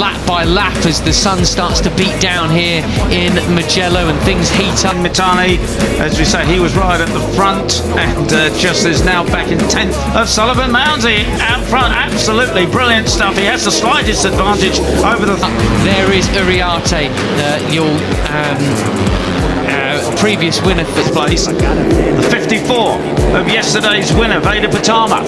lap by lap as the sun starts to beat down here in Mugello and things heat up. Mitani, as we say, he was right at the front, and just is now back in 10th of Sullivan Mounsey out front. Absolutely brilliant stuff. He has the slightest advantage over the... There is Uriarte, your previous winner for this place. The 54 of yesterday's winner, Veda Pratama.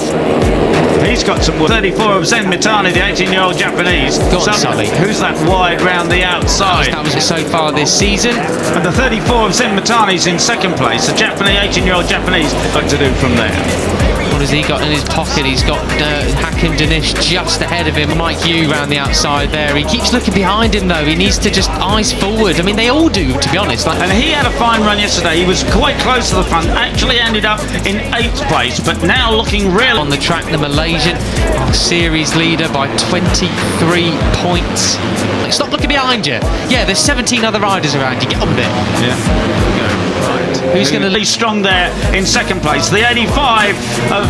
He's got some 34 of Zen Mitani, the 18-year-old Japanese. Sully. Who's that wide round the outside? That was it so far this season. And the 34 of Zen Mitani's in second place. The Japanese, 18-year-old Japanese, what to do from there. What has he got in his pocket? He's got Hakim Danish just ahead of him. Mike Yu round the outside there. He keeps looking behind him though. He needs to just eyes forward. I mean, they all do, to be honest. And he had a fine run yesterday. He was quite close to the front. Actually ended up in 8th place, but now looking real on the track. The Malaysian, our series leader by 23 points. Stop looking behind you. Yeah, there's 17 other riders around you. Get on with it. Yeah. Who's going to be strong there in second place? The 85 of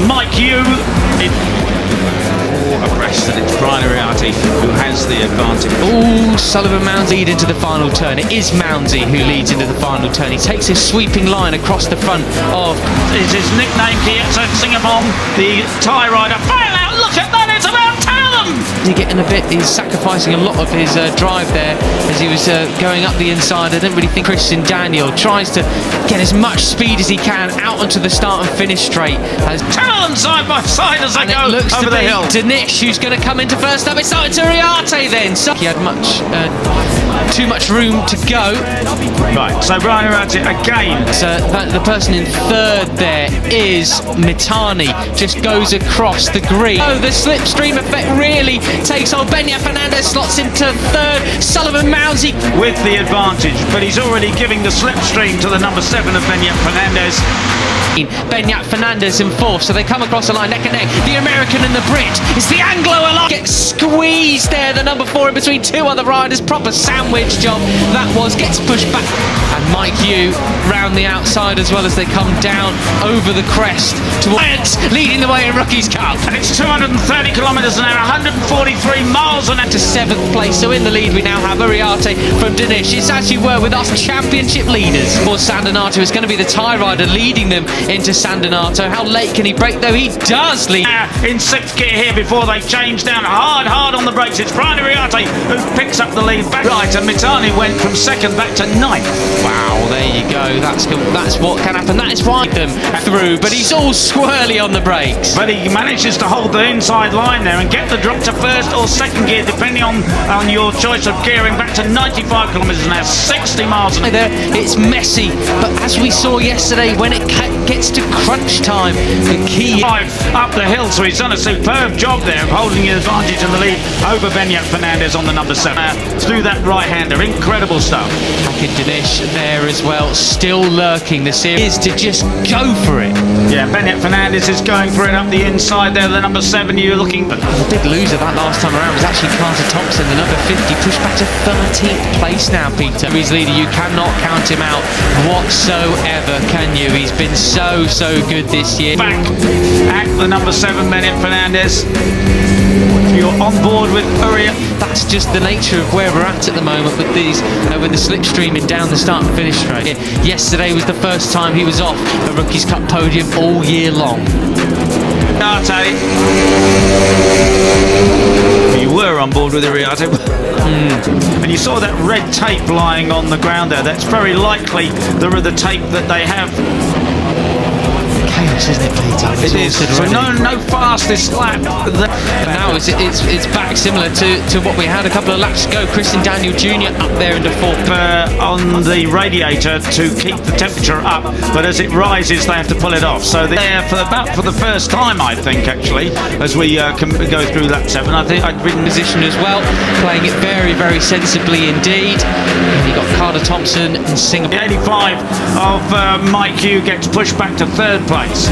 Mike Yu. Abreast, and it's Brian Uriarte who has the advantage. Oh, Sullivan Mounsey lead into the final turn. It is Mounsey who leads into the final turn. He takes his sweeping line across the front of... It's his nickname, Kietso Singapong, the Thai rider. Fire out, look at that, it's about Talon! He's getting a bit, he's sacrificing a lot of his drive there as he was going up the inside. I don't really think Christian Daniel tries to get as much speed as he can out onto the start and finish straight. As Talon side by side as they go over the hill. Danish who's going to come into first up. It's Uriarte then. So he had too much room to go. Right, so Brian Uriarte again. So the person in third there is Mitani. Just goes across the green. Oh, the slipstream effect really takes on. Benyat Fernandez slots into third. Sullivan Mounsey with the advantage, but he's already giving the slipstream to the number 7 of Benyat Fernandez. Benyat Fernandez in fourth, so they come across the line neck and neck. The American and the Brit. It's the Anglo along. Gets squeezed there, the number 4 in between two other riders. Proper sandwich job that was. Gets pushed back. And Mike Yu round the outside as well as they come down over the crest towards leading the way in Rookies Cup. And it's 230 kilometres an hour, 143 miles an hour. To 7th place, so in the lead we now have Uriarte from Danish. It's actually with us championship leaders. For San Donato, it's going to be the Thai rider leading them into San Donato. How late can he brake though? He does lead. In 6th gear here before they change down hard on the brakes. It's Brian Uriarte who picks up the lead back right, and Mitani went from 2nd back to 9th. Wow, there you go. That's what can happen. That is why them through, but he's all swirly on the brakes. But he manages to hold the inside line there and get the drop to 1st or 2nd gear, depending on your choice of gearing, back to 95 kilometres an hour, 60 miles an hour. It's messy, but as we saw yesterday, when it gets to crunch time, the key up the hill, so he's done a superb job there of holding the advantage in the lead over Benyat Fernandez on the number 7. Through that right-hander, incredible stuff. Hakim Danish there as well, still lurking. The series is to just go for it. Yeah, Benyat Fernandez is going for it up the inside there. The number 7, you're looking. The big loser that last time around was actually Carter Thompson, the number 50, pushed back to 13th place now, Peter. He's leader, you cannot count him out whatsoever, can you? He's been so good this year. Back at the number 7, Benyat Fernandez. You're on board with Uriarte. That's just the nature of where we're at the moment with these, with the slipstreaming down the start and finish straight. Yesterday was the first time he was off a Rookies Cup podium all year long. Uriarte. You were on board with Uriarte. And you saw that red tape lying on the ground there. That's very likely the tape that they have. Chaos, isn't it, Peter? It is. So no fastest lap. Now it's back similar to what we had a couple of laps ago. Christian Daniel Jr. up there into 4th. On the radiator to keep the temperature up, but as it rises they have to pull it off. So they're for the first time, I think, actually, as we can go through lap 7. I think I'd ridden position as well, playing it very sensibly indeed. And you got Carter Thompson and Singapore. The 85 of Mike Yu gets pushed back to 3rd place.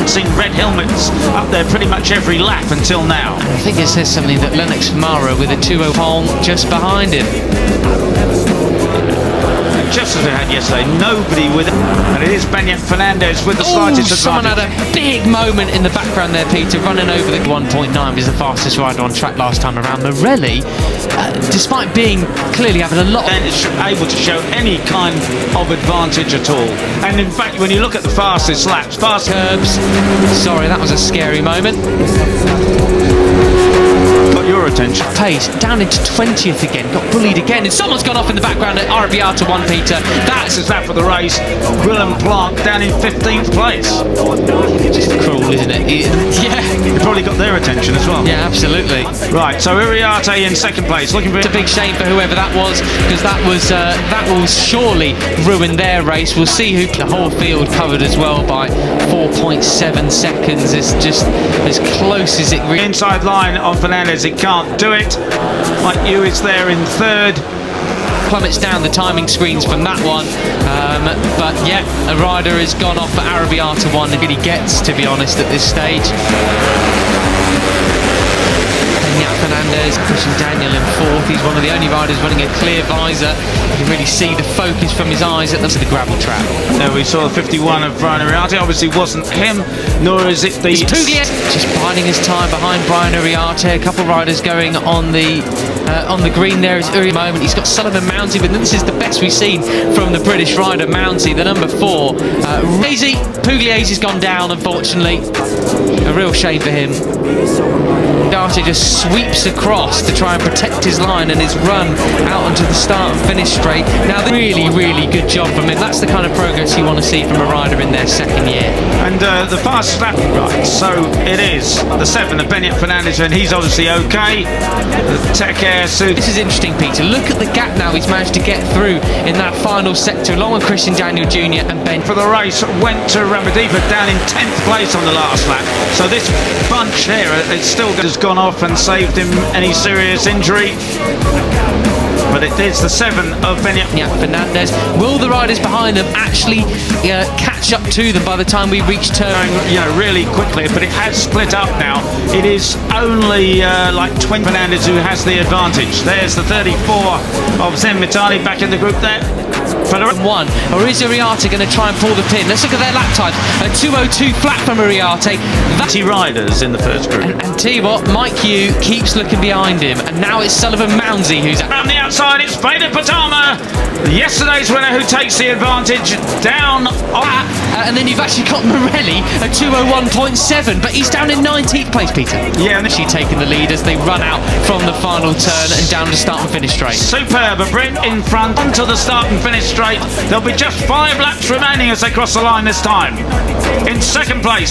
Seen red helmets up there pretty much every lap until now. I think it says something that Lennox Mara with a 2-0 pole just behind him. just as we had yesterday, nobody with it. And it is Benyat Fernandez with the slightest advantage. Someone had a big moment in the background there, Peter, running over the 1.9 was the fastest rider on track last time around. Morelli, despite being clearly having a lot, and it's able to show any kind of advantage at all. And in fact, when you look at the fastest laps, curbs. Sorry, that was a scary moment. Got your attention. Pace down into 20th again, got bullied again, and someone's gone off in the background at Arrabbiata 1, Peter. That's that for the race. Willem Planck down in 15th place. Just cruel, isn't it? Yeah. It probably got their attention as well. Yeah, absolutely. Right, so Iriarte in second place. Looking for It's a big shame for whoever that was, because that will surely ruin their race. We'll see who. The whole field covered as well by 4.7 seconds. It's just as close as it really. Inside line on Fernandez, it can't do it. Mike Yu is there in third. Plummets down the timing screens from that one, but yeah, a rider has gone off for Arrabbiata 1 and really gets, to be honest, at this stage. Fernandez, pushing Daniel in fourth. He's one of the only riders running a clear visor. You can really see the focus from his eyes at the gravel track. There we saw 51 of Brian Iriarte. Obviously wasn't him, nor is it the... Pugliese just biding his time behind Brian Iriarte. A couple of riders going on the green there is Uri moment. He's got Sullivan Mounty, but this is the best we've seen from the British rider Mounty, the number 4. Pugliese's gone down, unfortunately. A real shame for him. Iriarte just sweeps across to try and protect his line and his run out onto the start and finish straight. Now, really, really good job from him. That's the kind of progress you want to see from a rider in their second year. And the fastest lap, right, so it is the 7 of Benyat Fernandez, and he's obviously okay. The Tech Air suit. This is interesting, Peter. Look at the gap now he's managed to get through in that final sector, along with Christian Daniel Jr. and Ben. For the race, went to Ramadipa down in 10th place on the last lap. So this bunch here, it's still has gone off and saved him any serious injury. But it is the 7 of Benyat Fernandez. Will the riders behind them actually catch up to them by the time we reach turn? Really quickly, but it has split up now. It is only like 20 Fernandez who has the advantage. There's the 34 of Zen Mitali back in the group there. One, or is Iriarte going to try and pull the pin? Let's look at their lap time. A 2:02 flat from Iriarte. 20 riders in the first group. And tell you what, Mike Yu keeps looking behind him, and now it's Sullivan Moundsey who's around the outside. It's Veda Pratama, yesterday's winner, who takes the advantage down. And then you've actually got Morelli at 2:01.7, but he's down in 19th place, Peter. Yeah, and actually taking the lead as they run out from the final turn and down to start and finish straight. Superb, a Brit in front onto the start and finish straight. There'll be just 5 laps remaining as they cross the line this time. In second place.